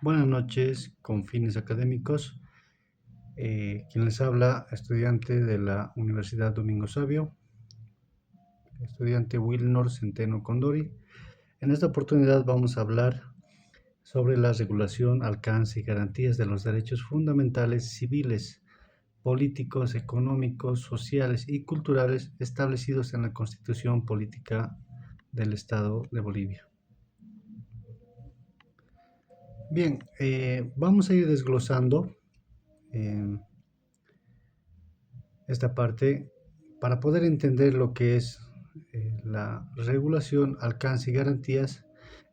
Buenas noches, con fines académicos. Quien les habla, estudiante de la Universidad Domingo Savio, estudiante Wilnor Centeno Condori. En esta oportunidad vamos a hablar sobre la regulación, alcance y garantías de los derechos fundamentales civiles, políticos, económicos, sociales y culturales establecidos en la Constitución Política del Estado de Bolivia. Bien, vamos a ir desglosando eh, esta parte para poder entender lo que es la regulación, alcance y garantías.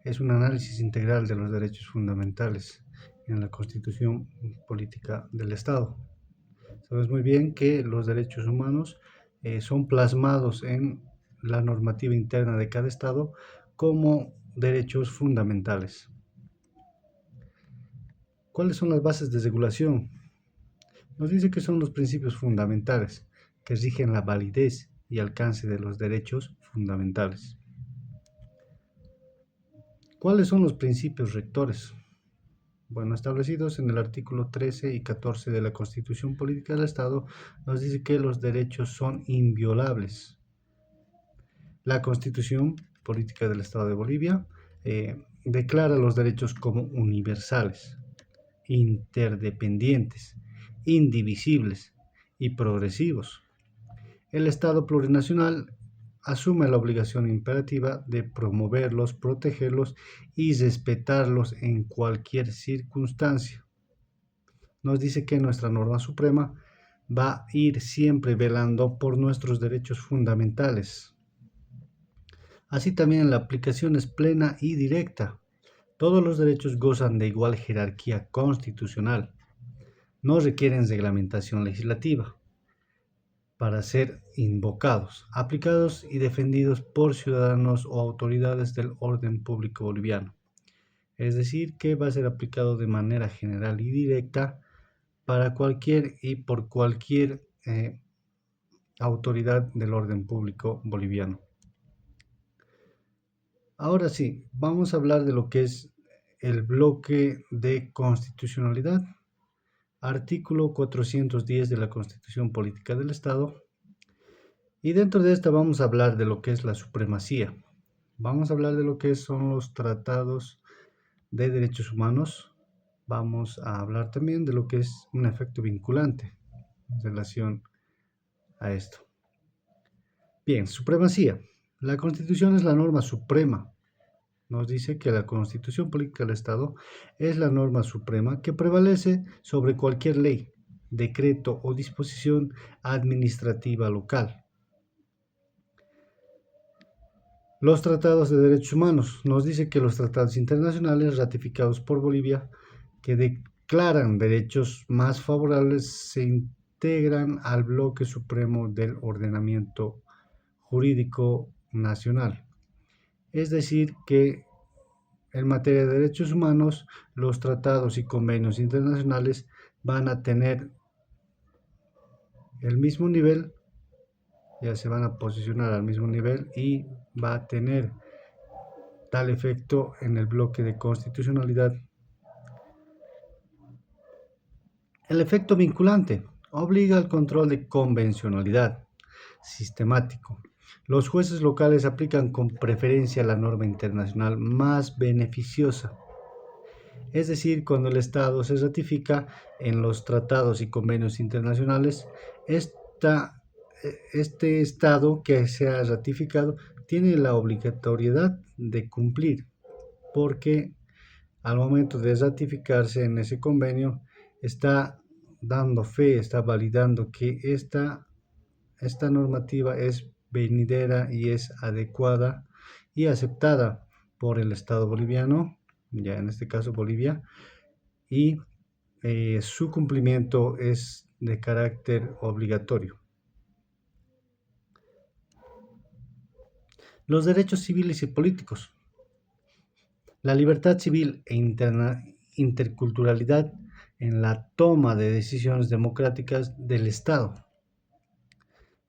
Es un análisis integral de los derechos fundamentales en la Constitución Política del Estado. Sabes muy bien que los derechos humanos son plasmados en la normativa interna de cada Estado como derechos fundamentales. ¿Cuáles son las bases de regulación? Nos dice que son los principios fundamentales que rigen la validez y alcance de los derechos fundamentales. ¿Cuáles son los principios rectores? Bueno, establecidos en el artículo 13 y 14 de la Constitución Política del Estado, nos dice que los derechos son inviolables. La Constitución Política del Estado de Bolivia declara los derechos como universales, interdependientes, indivisibles y progresivos. El Estado plurinacional asume la obligación imperativa de promoverlos, protegerlos y respetarlos en cualquier circunstancia. Nos dice que nuestra norma suprema va a ir siempre velando por nuestros derechos fundamentales. Así también la aplicación es plena y directa. Todos los derechos gozan de igual jerarquía constitucional. No requieren reglamentación legislativa para ser invocados, aplicados y defendidos por ciudadanos o autoridades del orden público boliviano. Es decir, que va a ser aplicado de manera general y directa para cualquier y por cualquier autoridad del orden público boliviano. Ahora sí, vamos a hablar de lo que es el bloque de constitucionalidad. Artículo 410 de la Constitución Política del Estado. Y dentro de esta vamos a hablar de lo que es la supremacía. Vamos a hablar de lo que son los tratados de derechos humanos. Vamos a hablar también de lo que es un efecto vinculante en relación a esto. Bien, supremacía. La Constitución es la norma suprema. Nos dice que la Constitución Política del Estado es la norma suprema que prevalece sobre cualquier ley, decreto o disposición administrativa local. Los tratados de derechos humanos. Nos dice que los tratados internacionales ratificados por Bolivia que declaran derechos más favorables se integran al bloque supremo del ordenamiento jurídico nacional. Es decir, que en materia de derechos humanos, los tratados y convenios internacionales van a tener el mismo nivel, ya se van a posicionar al mismo nivel y va a tener tal efecto en el bloque de constitucionalidad. El efecto vinculante obliga al control de convencionalidad sistemático. Los jueces locales aplican con preferencia la norma internacional más beneficiosa. Es decir, cuando el Estado se ratifica en los tratados y convenios internacionales, este Estado que se ha ratificado tiene la obligatoriedad de cumplir, porque al momento de ratificarse en ese convenio, está dando fe, está validando que esta normativa es venidera y es adecuada y aceptada por el Estado boliviano, ya en este caso Bolivia, y su cumplimiento es de carácter obligatorio. Los derechos civiles y políticos. La libertad civil e interculturalidad en la toma de decisiones democráticas del Estado.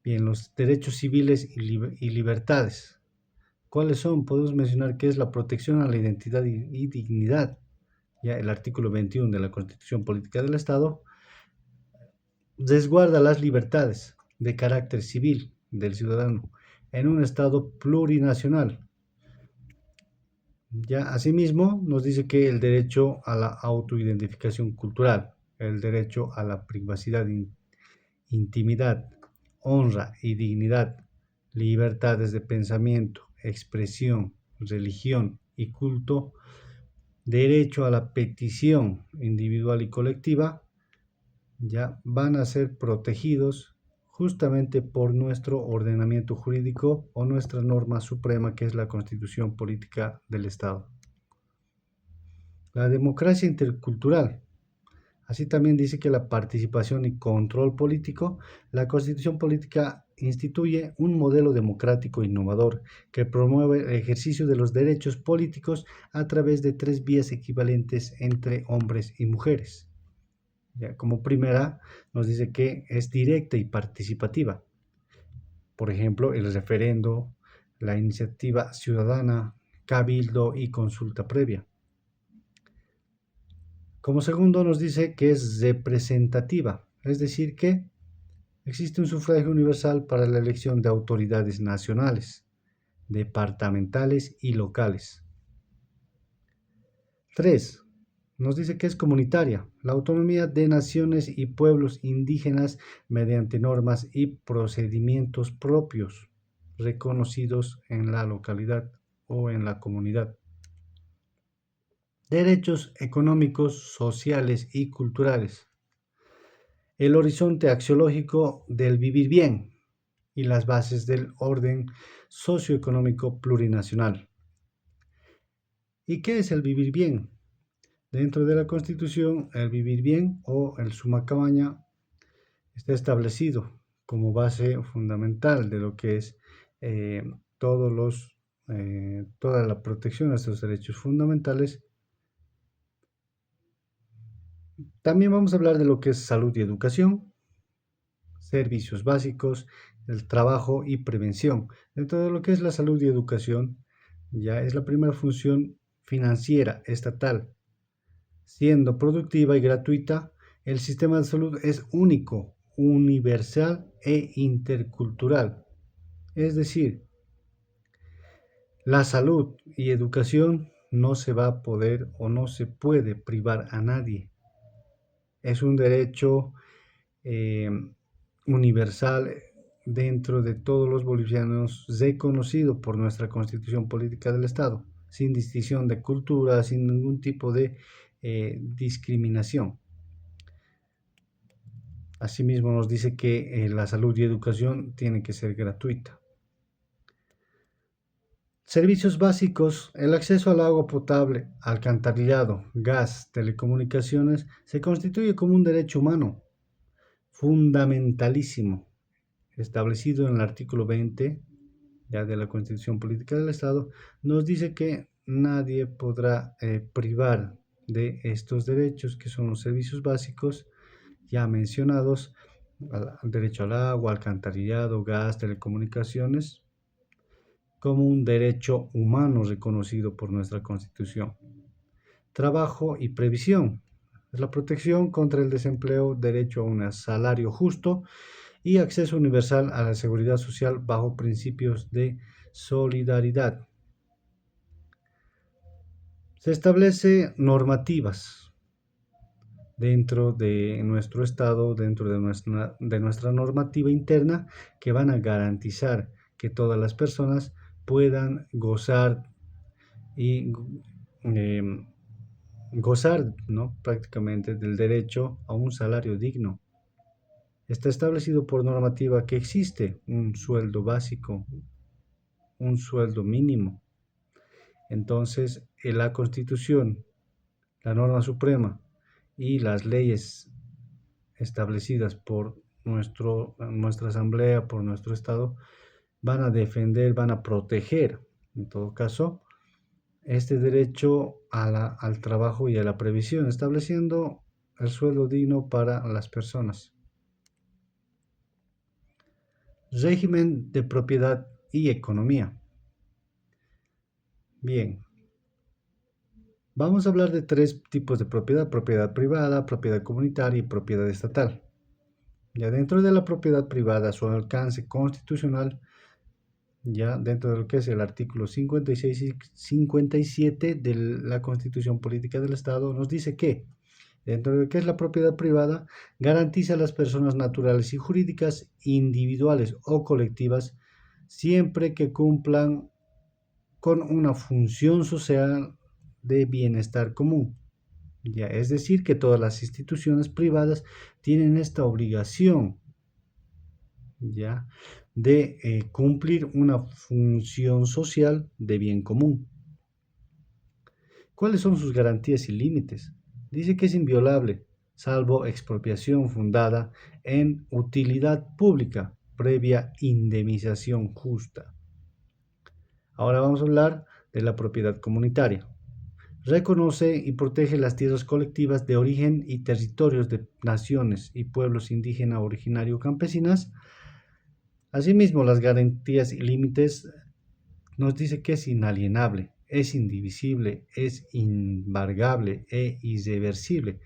Bien, los derechos civiles y libertades. ¿Cuáles son? Podemos mencionar que es la protección a la identidad y dignidad Ya el artículo 21 de la Constitución Política del Estado resguarda las libertades de carácter civil del ciudadano en un Estado plurinacional. Ya asimismo nos dice que el derecho a la autoidentificación cultural, el derecho a la privacidad, intimidad, honra y dignidad, libertades de pensamiento, expresión, religión y culto, derecho a la petición individual y colectiva, ya van a ser protegidos justamente por nuestro ordenamiento jurídico o nuestra norma suprema, que es la Constitución Política del Estado. La democracia intercultural. Así también dice que la participación y control político, la Constitución Política instituye un modelo democrático innovador que promueve el ejercicio de los derechos políticos a través de tres vías equivalentes entre hombres y mujeres. Ya, como primera, nos dice que es directa y participativa. Por ejemplo, el referendo, la iniciativa ciudadana, cabildo y consulta previa. Como segundo, nos dice que es representativa, es decir, que existe un sufragio universal para la elección de autoridades nacionales, departamentales y locales. 3. Nos dice que es comunitaria, la autonomía de naciones y pueblos indígenas mediante normas y procedimientos propios, reconocidos en la localidad o en la comunidad. Derechos económicos, sociales y culturales. El horizonte axiológico del vivir bien y las bases del orden socioeconómico plurinacional. ¿Y qué es el vivir bien? Dentro de la Constitución, el vivir bien o el suma cabaña está establecido como base fundamental de lo que es eh, toda la protección de estos derechos fundamentales. También vamos a hablar de lo que es salud y educación, servicios básicos, el trabajo y prevención. Dentro de lo que es la salud y educación, ya es la primera función financiera estatal. Siendo productiva y gratuita, el sistema de salud es único, universal e intercultural. Es decir, la salud y educación no se va a poder o no se puede privar a nadie. Es un derecho eh, universal dentro de todos los bolivianos, reconocido por nuestra Constitución Política del Estado, sin distinción de cultura, sin ningún tipo de discriminación. Asimismo nos dice que la salud y educación tiene que ser gratuita. Servicios básicos. El acceso al agua potable, alcantarillado, gas, telecomunicaciones se constituye como un derecho humano fundamentalísimo, establecido en el artículo 20 ya de la Constitución Política del Estado. Nos dice que nadie podrá privar de estos derechos, que son los servicios básicos ya mencionados, al derecho al agua, alcantarillado, gas, telecomunicaciones, como un derecho humano reconocido por nuestra Constitución. Trabajo y previsión. La protección contra el desempleo, derecho a un salario justo y acceso universal a la seguridad social bajo principios de solidaridad. Se establece normativas dentro de nuestro Estado, dentro de nuestra normativa interna, que van a garantizar que todas las personas puedan gozar y eh, gozar, ¿no?, prácticamente del derecho a un salario digno. Está establecido por normativa que existe un sueldo básico, un sueldo mínimo. Entonces, en la Constitución, la norma suprema y las leyes establecidas por nuestra Asamblea, por nuestro Estado, van a defender, van a proteger, en todo caso, este derecho al trabajo y a la previsión, estableciendo el sueldo digno para las personas. Régimen de propiedad y economía. Bien, Vamos a hablar de tres tipos de propiedad: propiedad privada, propiedad comunitaria y propiedad estatal. Ya dentro de la propiedad privada, su alcance constitucional, ya dentro de lo que es el artículo 56 y 57 de la Constitución Política del Estado, nos dice que dentro de lo que es la propiedad privada, garantiza a las personas naturales y jurídicas, individuales o colectivas, siempre que cumplan con una función social de bienestar común. Ya, es decir, que todas las instituciones privadas tienen esta obligación, ya, de cumplir una función social de bien común. ¿Cuáles son sus garantías y límites? Dice que es inviolable, salvo expropiación fundada en utilidad pública, previa indemnización justa. Ahora vamos a hablar de la propiedad comunitaria. Reconoce y protege las tierras colectivas de origen y territorios de naciones y pueblos indígenas originario campesinas. Asimismo, las garantías y límites nos dice que es inalienable, es indivisible, es embargable e irreversible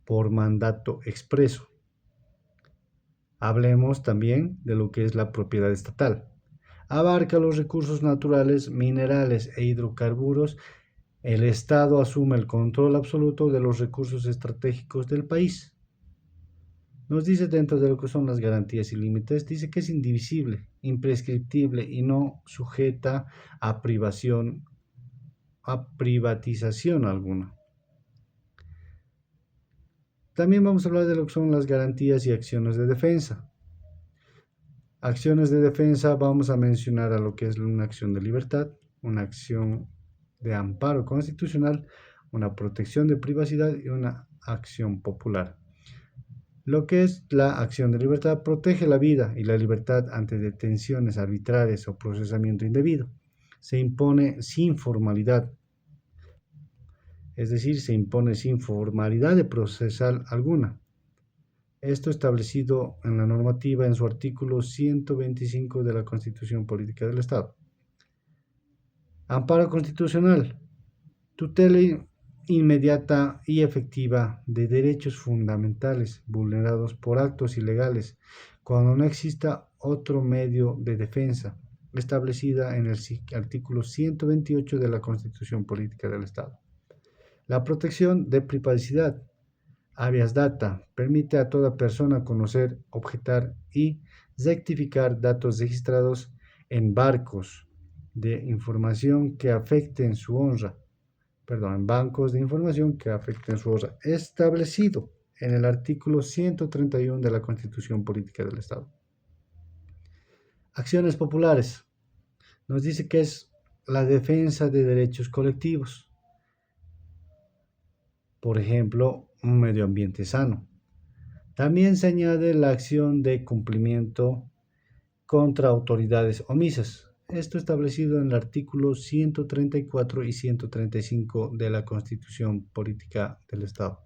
por mandato expreso. Hablemos también de lo que es la propiedad estatal. Abarca los recursos naturales, minerales e hidrocarburos. El Estado asume el control absoluto de los recursos estratégicos del país. Nos dice dentro de lo que son las garantías y límites, dice que es indivisible, imprescriptible y no sujeta a privatización alguna. También vamos a hablar de lo que son las garantías y acciones de defensa. Acciones de defensa, vamos a mencionar a lo que es una acción de libertad, una acción de amparo constitucional, una protección de privacidad y una acción popular. Lo que es la acción de libertad protege la vida y la libertad ante detenciones arbitrarias o procesamiento indebido. Se impone sin formalidad, es decir, se impone sin formalidad de procesal alguna. Esto establecido en la normativa en su artículo 125 de la Constitución Política del Estado. Amparo constitucional. Tutela inmediata y efectiva de derechos fundamentales vulnerados por actos ilegales cuando no exista otro medio de defensa, establecida en el artículo 128 de la Constitución Política del Estado. La protección de privacidad, habeas data, permite a toda persona conocer, objetar y rectificar datos registrados en barcos de información que afecten su honra, en bancos de información que afecten su honra, establecido en el artículo 131 de la Constitución Política del Estado. Acciones populares. Nos dice que es la defensa de derechos colectivos. Por ejemplo, un medio ambiente sano. También se añade la acción de cumplimiento contra autoridades omisas. Esto establecido en el artículo 134 y 135 de la Constitución Política del Estado.